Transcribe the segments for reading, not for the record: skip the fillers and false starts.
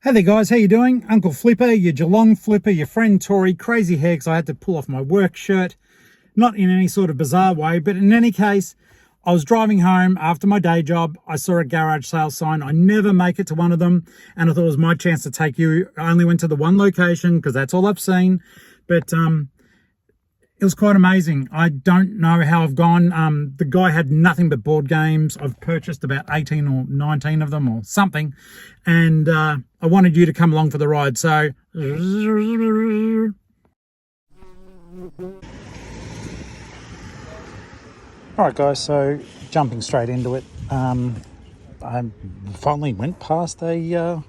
Hey there guys, how you doing? Uncle Flipper, your Geelong-Flipper, your friend Tori, crazy hair because I had to pull off my work shirt. Not in any sort of bizarre way, but in any case, I was driving home after my day job. I saw a garage sale sign. I never make it to one of them, and I thought it was my chance to take you. I only went to the one location because that's all I've seen, but it was quite amazing. I don't know how I've gone. The guy had nothing but board games. I've purchased about 18 or 19 of them or something. And I wanted you to come along for the ride. So, all right, guys. So jumping straight into it, I finally went past a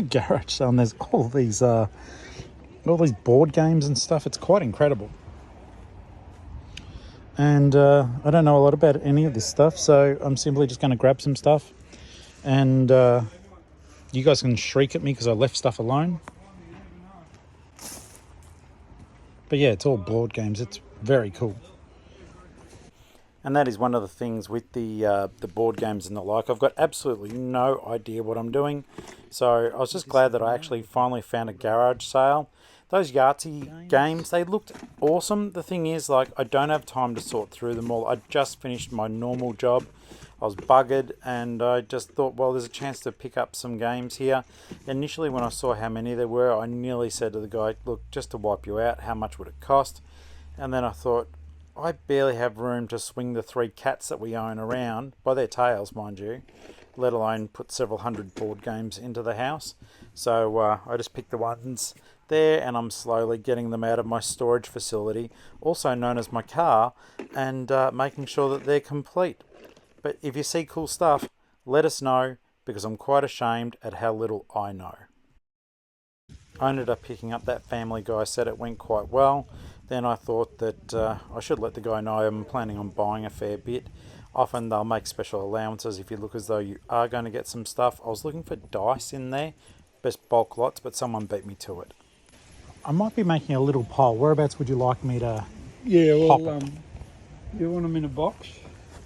garage sale, and there's all these board games and stuff. It's quite incredible. And I don't know a lot about any of this stuff, so I'm simply just going to grab some stuff, and you guys can shriek at me because I left stuff alone. But yeah, it's all board games. It's very cool. And that is one of the things with the board games and the like. I've got absolutely no idea what I'm doing, so I was just glad that I actually finally found a garage sale. Those Yahtzee games, they looked awesome. The thing is, like, I don't have time to sort through them all. I just finished my normal job. I was buggered, and I just thought, well, there's a chance to pick up some games here. Initially, when I saw how many there were, I nearly said to the guy, look, just to wipe you out, how much would it cost? And then I thought, I barely have room to swing the 3 cats that we own around, by their tails, mind you, let alone put several hundred board games into the house. So I just picked the ones there, and I'm slowly getting them out of my storage facility, also known as my car, and making sure that they're complete. But if you see cool stuff, let us know, because I'm quite ashamed at how little I know. I ended up picking up that Family Guy set. It went quite well. Then I thought that I should let the guy know I'm planning on buying a fair bit. Often they'll make special allowances if you look as though you are going to get some stuff. I was looking for dice in there, best bulk lots, but someone beat me to it. I might be making a little poll. Whereabouts would you like me to pop it? You want them in a box?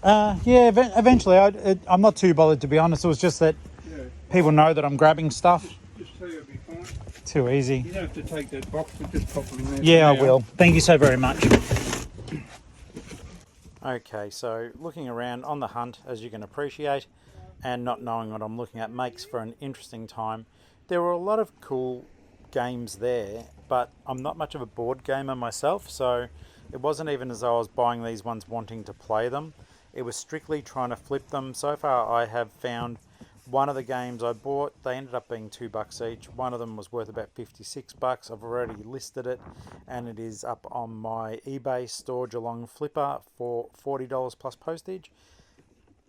Yeah, eventually. I'm not too bothered, to be honest. It was just that people know that I'm grabbing stuff. Just tell you it'll be fine. Too easy. You don't have to take that box, but just pop them in there. Yeah, I will. Thank you so very much. Okay, so looking around on the hunt, as you can appreciate, and not knowing what I'm looking at makes for an interesting time. There were a lot of cool games there, but I'm not much of a board gamer myself, so it wasn't even as though I was buying these ones wanting to play them. It was strictly trying to flip them. So far I have found one of the games I bought, they ended up being $2 each. One of them was worth about $56. I've already listed it, and it is up on my eBay store, Geelong-Flipper, for $40 plus postage.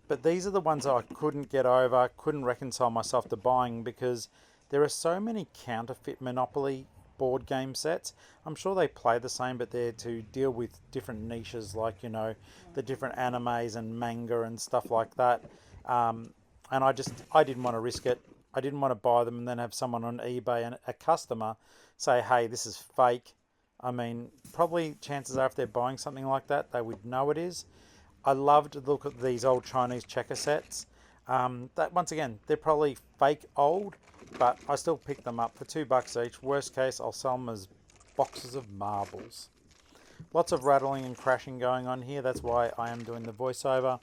But these are the ones that I couldn't get over, couldn't reconcile myself to buying, because there are so many counterfeit Monopoly board game sets. I'm sure they play the same, but they're to deal with different niches, like, you know, the different animes and manga and stuff like that. And I didn't want to risk it. I didn't want to buy them and then have someone on eBay and a customer say, hey, this is fake. I mean, probably chances are if they're buying something like that, they would know it is. I love to look at these old Chinese checker sets. That, once again, they're probably fake old, but I still pick them up for $2 each. Worst case, I'll sell them as boxes of marbles. Lots of rattling and crashing going on here. That's why I am doing the voiceover.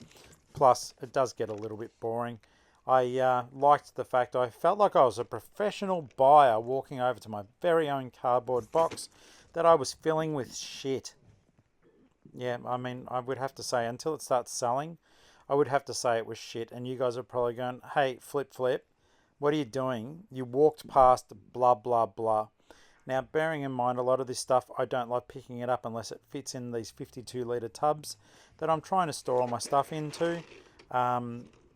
Plus, it does get a little bit boring. I liked the fact I felt like I was a professional buyer walking over to my very own cardboard box that I was filling with shit. Yeah, I mean, I would have to say, until it starts selling, I would have to say it was shit. And you guys are probably going, hey, Flip, what are you doing? You walked past blah, blah, blah. Now, bearing in mind, a lot of this stuff, I don't like picking it up unless it fits in these 52-litre tubs that I'm trying to store all my stuff into.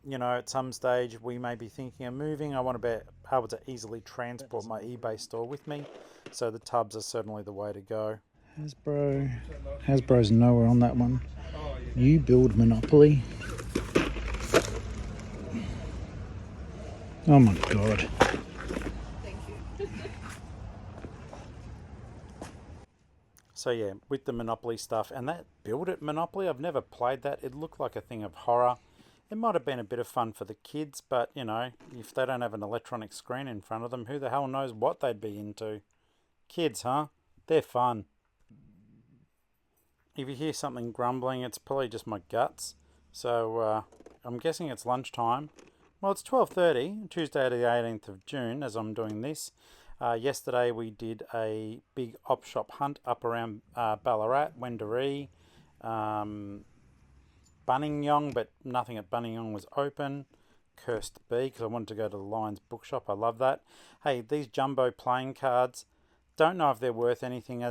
You know, at some stage, we may be thinking of moving. I want to be able to easily transport my eBay store with me. So the tubs are certainly the way to go. Hasbro's nowhere on that one. You build Monopoly. Oh my God. So yeah, with the Monopoly stuff, and that Build It Monopoly, I've never played that. It looked like a thing of horror. It might have been a bit of fun for the kids, but, you know, if they don't have an electronic screen in front of them, who the hell knows what they'd be into? Kids, huh? They're fun. If you hear something grumbling, it's probably just my guts. So I'm guessing it's lunchtime. Well, it's 12:30, Tuesday the 18th of June, as I'm doing this. Yesterday we did a big op shop hunt up around Ballarat, Wendouree, Buninyong, but nothing at Buninyong was open. Cursed be, because I wanted to go to the Lions bookshop. I love that. Hey, these jumbo playing cards, don't know if they're worth anything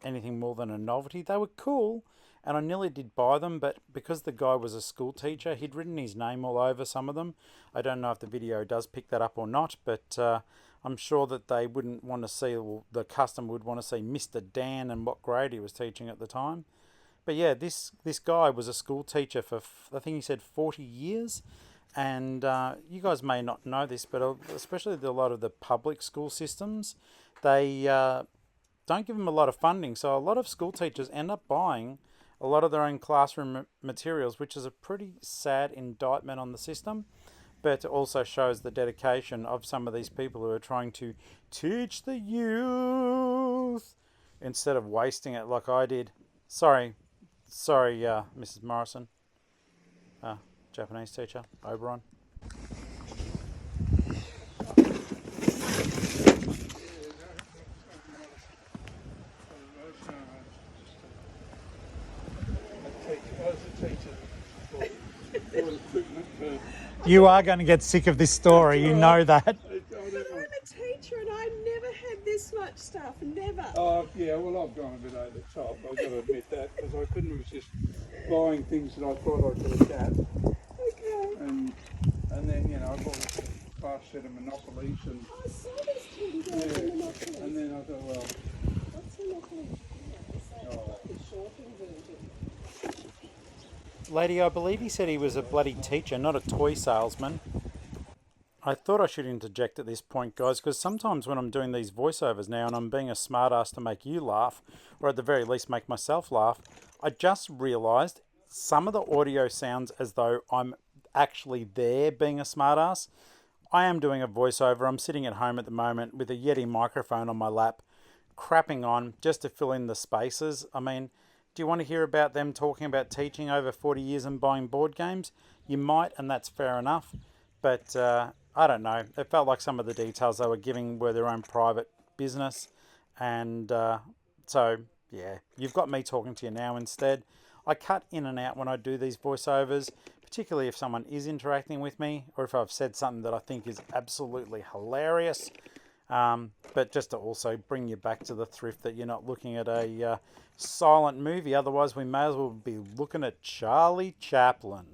anything more than a novelty. They were cool, and I nearly did buy them, but because the guy was a school teacher, he'd written his name all over some of them. I don't know if the video does pick that up or not, but I'm sure that they wouldn't want to see, or the customer would want to see Mr. Dan and what grade he was teaching at the time. But yeah, this guy was a school teacher for, I think he said 40 years. And you guys may not know this, but especially a lot of the public school systems, they don't give them a lot of funding. So a lot of school teachers end up buying a lot of their own classroom materials, which is a pretty sad indictment on the system. But it also shows the dedication of some of these people who are trying to teach the youth instead of wasting it like I did. Sorry, Mrs. Morrison, Japanese teacher, Oberon. You are going to get sick of this story, you know that. I'm a teacher and I've never had this much stuff, never. Oh, yeah, well, I've gone a bit over the top. I've got to admit that, because I couldn't resist buying things that I thought I could adapt. Okay. And then, you know, I bought a fast set of Monopolies and... I saw this TV guys in Monopoly. And then I thought, well... What's Monopoly? The shorting version. Lady, I believe he said he was a bloody teacher, not a toy salesman. I thought I should interject at this point, guys, because sometimes when I'm doing these voiceovers now and I'm being a smartass to make you laugh, or at the very least make myself laugh, I just realised some of the audio sounds as though I'm actually there being a smartass. I am doing a voiceover. I'm sitting at home at the moment with a Yeti microphone on my lap, crapping on just to fill in the spaces. I mean, do you want to hear about them talking about teaching over 40 years and buying board games? You might, and that's fair enough. But I don't know. It felt like some of the details they were giving were their own private business. And so, yeah, you've got me talking to you now instead. I cut in and out when I do these voiceovers, particularly if someone is interacting with me or if I've said something that I think is absolutely hilarious. But just to also bring you back to the thrift that you're not looking at a silent movie. Otherwise, we may as well be looking at Charlie Chaplin.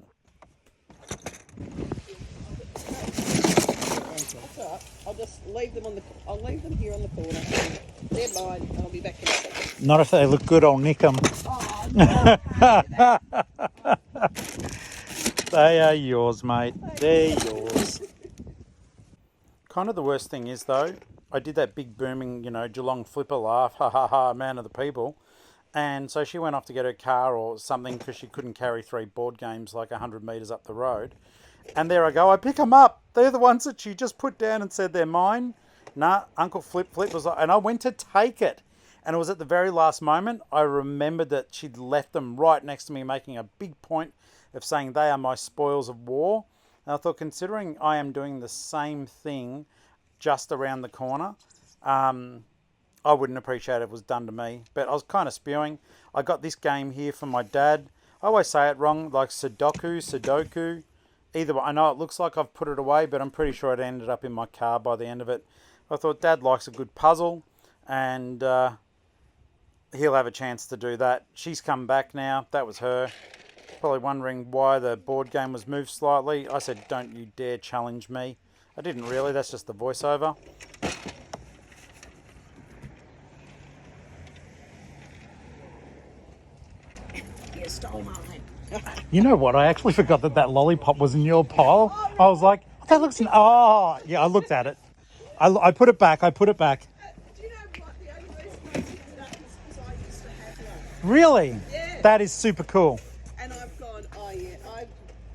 That's all right. I'll just leave them I'll leave them here on the corner. They're mine, and I'll be back in a second. Not if they look good, I'll nick them. Oh, no, They are yours, mate. They're yours. Kind of the worst thing is, though, I did that big booming, Geelong-Flipper laugh, ha ha ha, man of the people. And so she went off to get her car or something because she couldn't carry 3 board games like 100 metres up the road. And there I go, I pick them up. They're the ones that she just put down and said they're mine. Nah, Uncle Flip was like, and I went to take it. And it was at the very last moment, I remembered that she'd left them right next to me, making a big point of saying they are my spoils of war. And I thought, considering I am doing the same thing just around the corner, I wouldn't appreciate if it was done to me. But I was kind of spewing. I got this game here from my dad. I always say it wrong, like Sudoku. Either way, I know it looks like I've put it away, but I'm pretty sure it ended up in my car by the end of it. I thought Dad likes a good puzzle, and he'll have a chance to do that. She's come back now. That was her. Probably wondering why the board game was moved slightly. I said, don't you dare challenge me. I didn't really. That's just the voiceover. You stole mine. You know what? I actually forgot that lollipop was in your pile. I was like, that looks... Oh, yeah, I looked at it. I put it back. Do you know what? The only reason I did that is because I used to have one. Really? Yeah. That is super cool. And I've gone, oh yeah,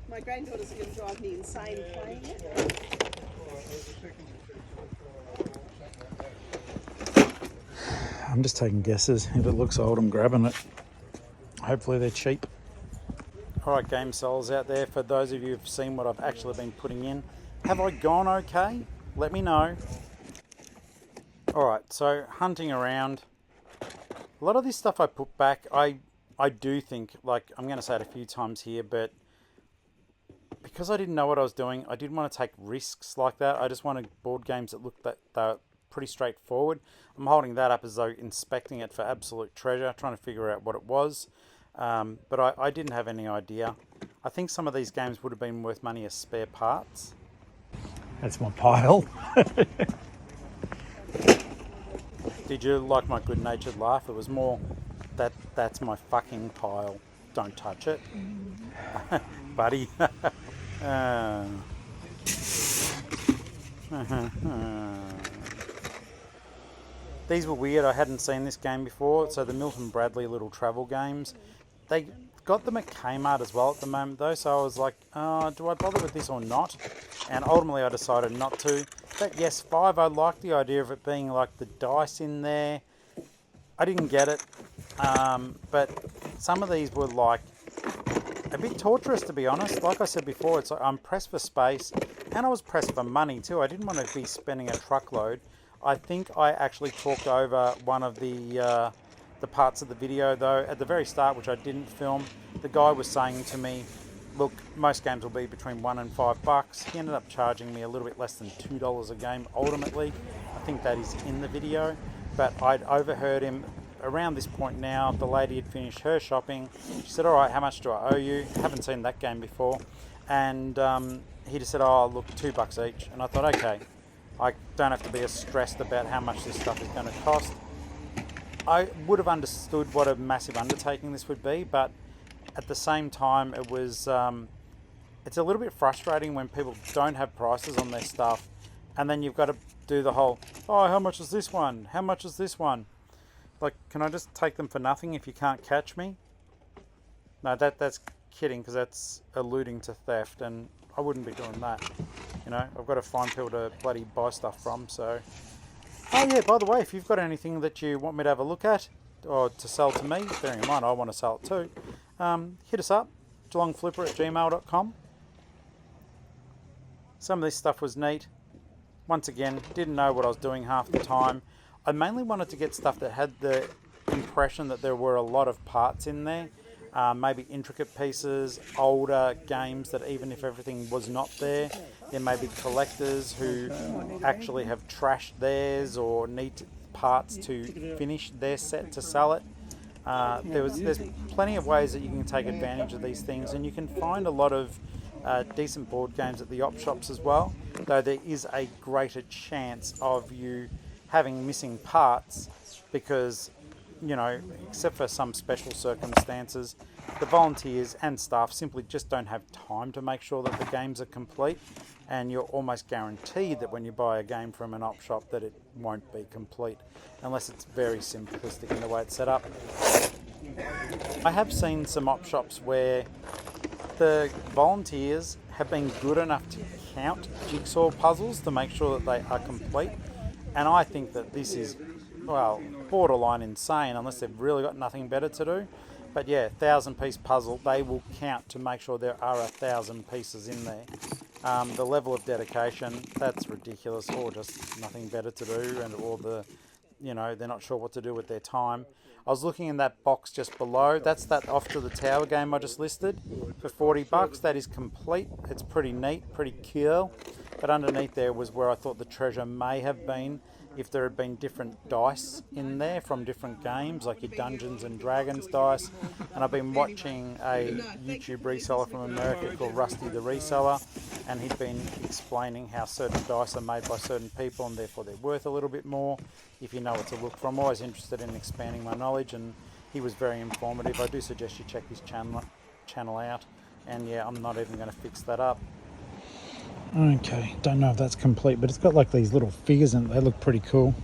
my granddaughters are going to drive me insane playing it. I'm just taking guesses. If it looks old, I'm grabbing it. Hopefully they're cheap. Alright, game sellers out there, for those of you who've seen what I've actually been putting in, have I gone okay? Let me know. Alright, so hunting around. A lot of this stuff I put back, I do think, like, I'm going to say it a few times here, but because I didn't know what I was doing, I didn't want to take risks like that. I just wanted board games that looked that they're pretty straightforward. I'm holding that up as though inspecting it for absolute treasure, trying to figure out what it was. But I didn't have any idea. I think some of these games would have been worth money as spare parts. That's my pile. Did you like my good-natured laugh? It was more that's my fucking pile. Don't touch it. Buddy. These were weird. I hadn't seen this game before. So the Milton Bradley little travel games. They got them at Kmart as well at the moment though. So I was like, do I bother with this or not? And ultimately I decided not to. But yes, 5, I like the idea of it being like the dice in there. I didn't get it. But some of these were like a bit torturous, to be honest. Like I said before, it's like I'm pressed for space and I was pressed for money too. I didn't want to be spending a truckload. I think I actually talked over one of the parts of the video though at the very start, which I didn't film. The guy was saying to me, look, most games will be between $1 and $5. He ended up charging me a little bit less than $2 a game ultimately. I think that is in the video, but I'd overheard him around this point now. The lady had finished her shopping. She said, all right, how much do I owe you? Haven't seen that game before. And he just said, oh, look, $2 each. And I thought, okay, I don't have to be as stressed about how much this stuff is going to cost. I would have understood what a massive undertaking this would be, but at the same time, it was it's a little bit frustrating when people don't have prices on their stuff, and then you've got to do the whole, oh, how much is this one? How much is this one? Like, can I just take them for nothing if you can't catch me? No, that's kidding, because that's alluding to theft, and I wouldn't be doing that. You know, I've got to find people to bloody buy stuff from, so... Oh yeah, by the way, if you've got anything that you want me to have a look at, or to sell to me, bearing in mind I want to sell it too, hit us up, Geelong-Flipper@gmail.com. Some of this stuff was neat. Once again, didn't know what I was doing half the time. I mainly wanted to get stuff that had the impression that there were a lot of parts in there. Maybe intricate pieces, older games that even if everything was not there, there may be collectors who actually have trashed theirs or need parts to finish their set to sell it. There's plenty of ways that you can take advantage of these things, and you can find a lot of decent board games at the op shops as well, though there is a greater chance of you having missing parts because, you know, except for some special circumstances, the volunteers and staff simply just don't have time to make sure that the games are complete, and you're almost guaranteed that when you buy a game from an op shop that it won't be complete unless it's very simplistic in the way it's set up. I have seen some op shops where the volunteers have been good enough to count jigsaw puzzles to make sure that they are complete, and I think that this is, well, borderline insane unless they've really got nothing better to do. But yeah, 1,000-piece puzzle, they will count to make sure there are 1,000 pieces in there. The level of dedication, that's ridiculous, or just nothing better to do, and or the, you know, they're not sure what to do with their time. I was looking in that box just below. That's that Off to the Tower game I just listed for $40. That is complete. It's pretty neat, pretty cool. But underneath there was where I thought the treasure may have been, if there had been different dice in there from different games, like your Dungeons and Dragons dice. And I've been watching a YouTube reseller from America called Rusty the Reseller, and he'd been explaining how certain dice are made by certain people and therefore they're worth a little bit more if you know what to look for. I'm always interested in expanding my knowledge, and he was very informative. I do suggest you check his channel out, and yeah, I'm not even going to fix that up. Okay, don't know if that's complete, but it's got like these little figures in it. They look pretty cool.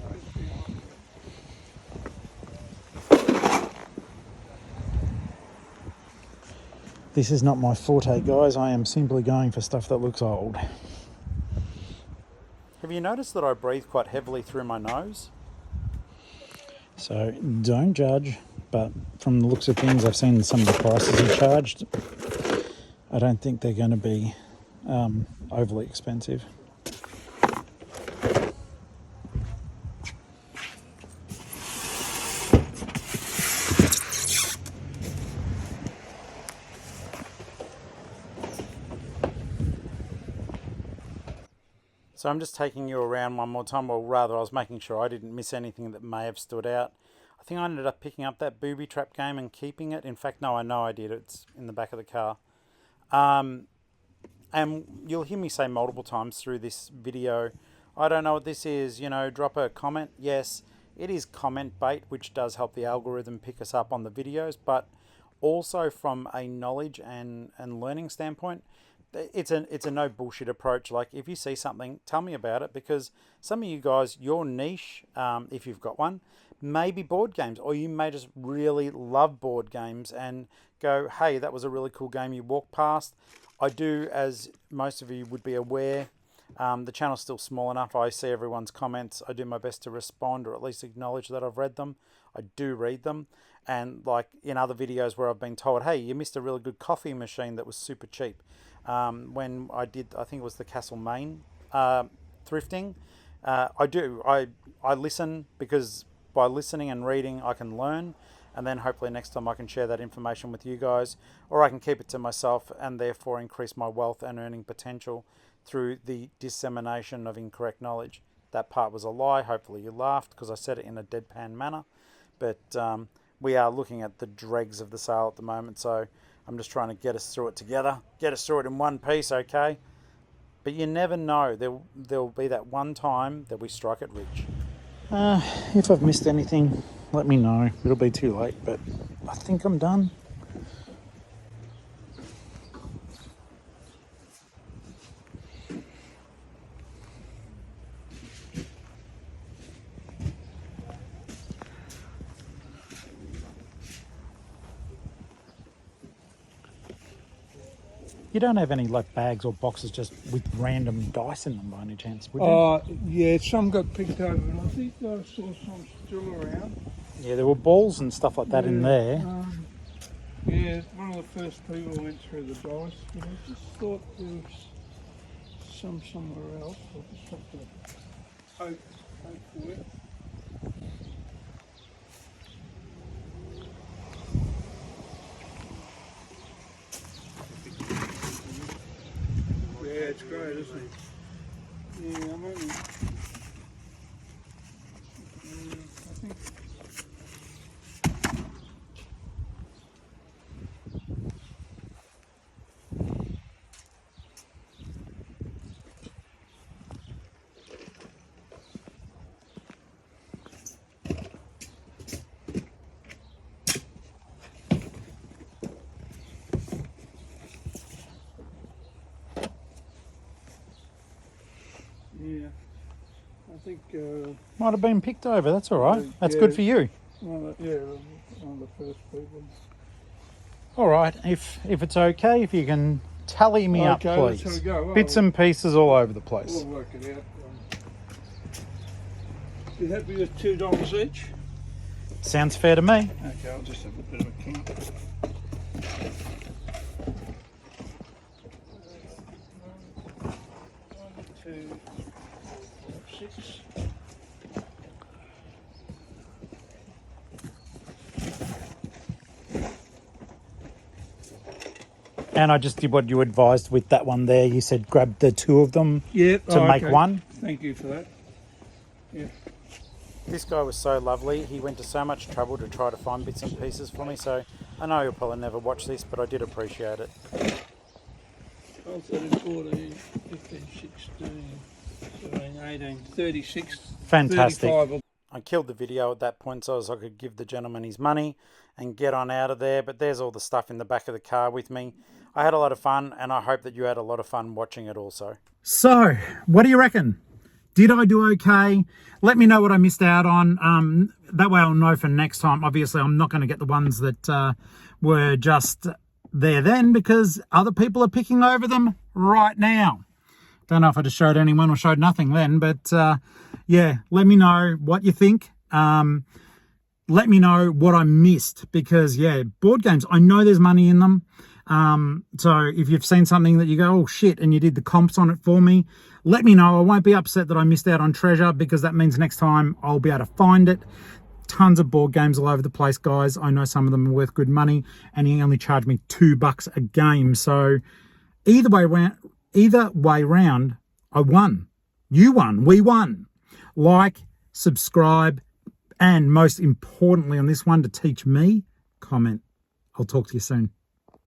This is not my forte, guys. I am simply going for stuff that looks old. Have you noticed that I breathe quite heavily through my nose? So don't judge, but from the looks of things, I've seen some of the prices he charged. I don't think they're going to be overly expensive. So I'm just taking you around one more time, or rather I was making sure I didn't miss anything that may have stood out. I think I ended up picking up that booby trap game and keeping it. In fact, no, I know I did. It's in the back of the car. And you'll hear me say multiple times through this video, I don't know what this is, drop a comment. Yes, it is comment bait, which does help the algorithm pick us up on the videos, but also from a knowledge and learning standpoint, it's a no bullshit approach. Like, if you see something, tell me about it, because some of you guys, your niche, if you've got one, may be board games, or you may just really love board games and go, hey, that was a really cool game you walked past. I do, as most of you would be aware, the channel's still small enough. I see everyone's comments. I do my best to respond, or at least acknowledge that I've read them. I do read them. And like in other videos where I've been told, hey, you missed a really good coffee machine that was super cheap. When I did, I think it was the Castlemaine thrifting. I listen, because by listening and reading I can learn, and then hopefully next time I can share that information with you guys, or I can keep it to myself and therefore increase my wealth and earning potential through the dissemination of incorrect knowledge. That part was a lie. Hopefully you laughed, because I said it in a deadpan manner. But we are looking at the dregs of the sale at the moment, so I'm just trying to get us through it together, get us through it in one piece, okay? But you never know. There'll be that one time that we strike it rich. If I've missed anything, let me know. It'll be too late, but I think I'm done. You don't have any like bags or boxes just with random dice in them by any chance, would you? Yeah, some got picked over, and I think I saw some still around. Yeah, there were balls and stuff like that in there. Yeah, one of the first people went through the dice, but I just thought there was some somewhere else. I'll just have to hope for it. Yeah, it's great, isn't it? Yeah, I'm only... I think... Yeah, I think... Might have been picked over, that's all right. That's yeah. good for you. one of the first people. All right, if it's okay, if you can tally me up, Okay, let's please. have a go. Well, Bits and pieces all over the place. We'll work it out. You happy with $2 each? Sounds fair to me. Okay, I'll just have a bit of a count. 1, 2, 6. And I just did what you advised with that one there. You said grab the two of them to make okay. one. Thank you for that. Yeah. This guy was so lovely. He went to so much trouble to try to find bits and pieces for me. So I know you'll probably never watch this, but I did appreciate it. 12, 13, 14, 15, 16, 17, 18, 36. Fantastic. 35. I killed the video at that point so as I could give the gentleman his money and get on out of there. But there's all the stuff in the back of the car with me. I had a lot of fun, and I hope that you had a lot of fun watching it also. So, what do you reckon? Did I do okay? Let me know what I missed out on. That way I'll know for next time. Obviously, I'm not going to get the ones that were just there then because other people are picking over them right now. Don't know if I just showed anyone or showed nothing then, but yeah, let me know what you think. Let me know what I missed because, yeah, board games, I know there's money in them. So if you've seen something that you go, oh shit, and you did the comps on it for me, let me know. I won't be upset that I missed out on treasure because that means next time I'll be able to find it. Tons of board games all over the place, guys. I know some of them are worth good money, and he only charged me $2 a game. So either way round, I won. You won. We won. Like, subscribe, and most importantly on this one, to teach me, comment. I'll talk to you soon.